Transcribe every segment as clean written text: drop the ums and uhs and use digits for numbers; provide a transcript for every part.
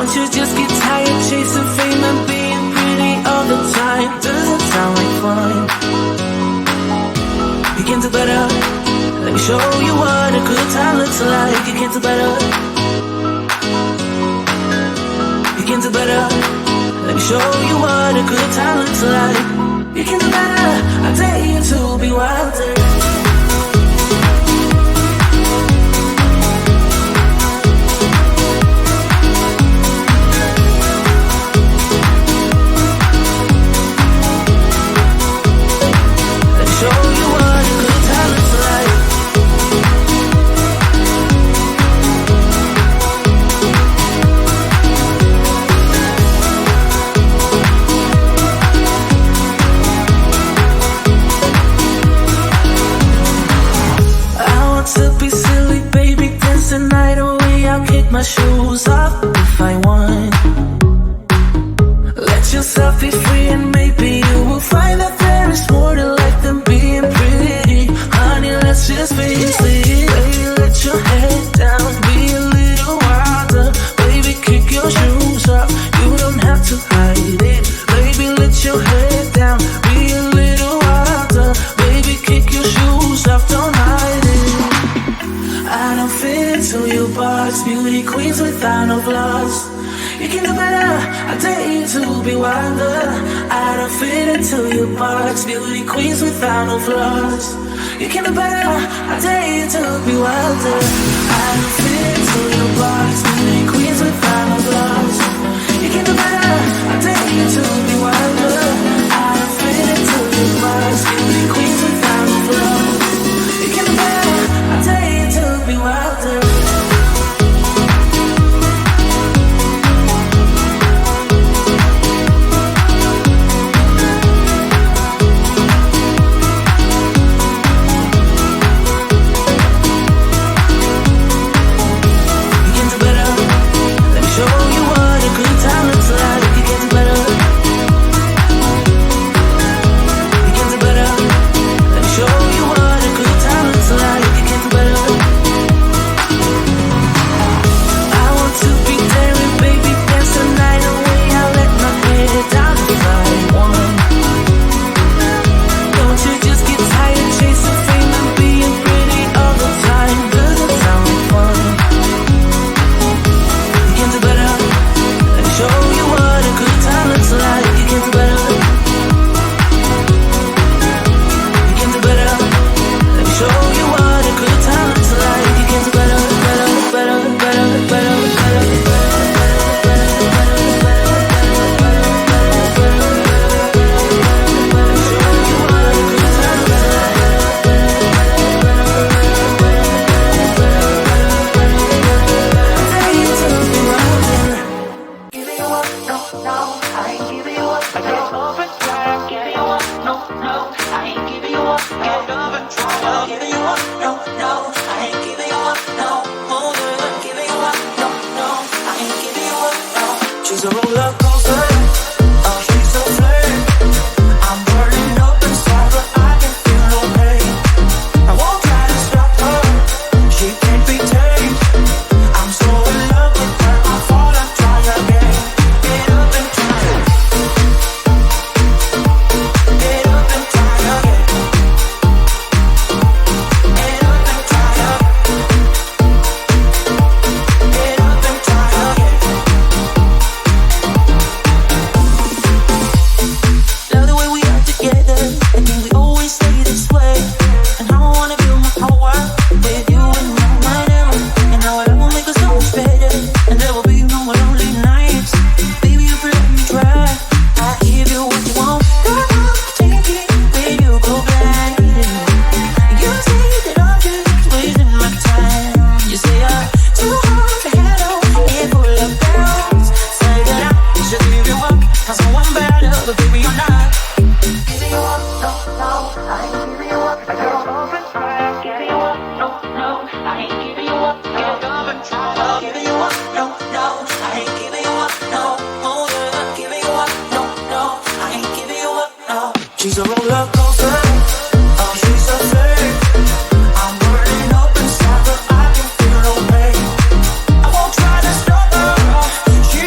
Don't you just get tired chasing fame and being pretty all the time? Doesn't sound like fun. You can do better. Let me show you what a good time looks like. You can do better. You can do better. Let me show you what a good time looks like. You can do better. I dare you to be wilder. My shoes off if I want. Let yourself be free and maybe you will find that there is more to life than being pretty. Honey, let's just face it. Baby, let your head down, be a little wilder. Baby, kick your shoes off, you don't have to hide it. Baby, let your head down, be a little wilder. Baby, kick your shoes off, don't hide it. I don't fit into your box, beauty queens without no flaws. You can do better, I dare you to be wilder. I don't fit into your box, beauty queens without no flaws. You can do better, I dare you to be wilder. I don't fit into your box, beauty queens without no flaws. You can do better, I dare you to be wilder. I don't fit into your box, beauty queens without no flaws. You can do better, I dare you to be wilder. She's a roller coaster. Oh, she's a fake. I'm burning up inside, but I can feel no pain. I won't try to stop her. She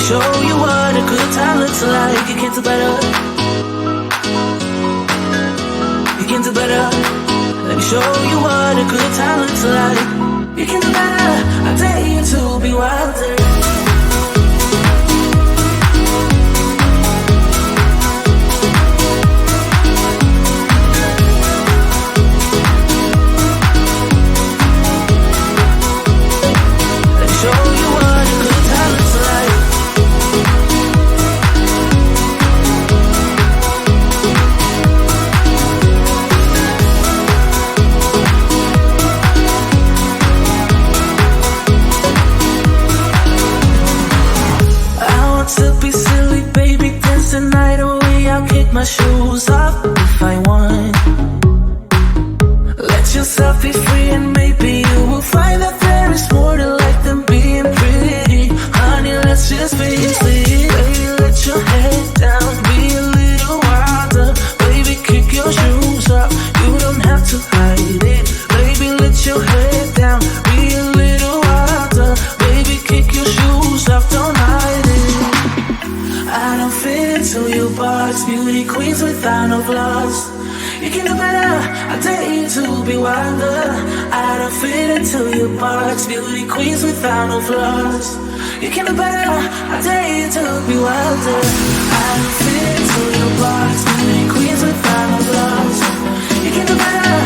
show you what a good time looks like. You can do better. You can do better. Let me show you what a good time looks like. You can do better. I dare you to be wilder. My shoes off if I want. Let yourself be free and maybe you will find that there is more to life than being pretty. Honey, let's just face it. Baby, let your head down, be a little wilder. Baby, kick your shoes off, you don't have to hide it. Baby, let your head down, be a little wilder. Baby, kick your shoes off, don't hide it. I don't fit into your box, beauty queens without no flaws. You can do better, I dare you to be wilder. I don't fit into your box, beauty queens without no flaws. You can do better, I dare you to be wilder. I don't fit into your box, beauty queens without no flaws. You can do better,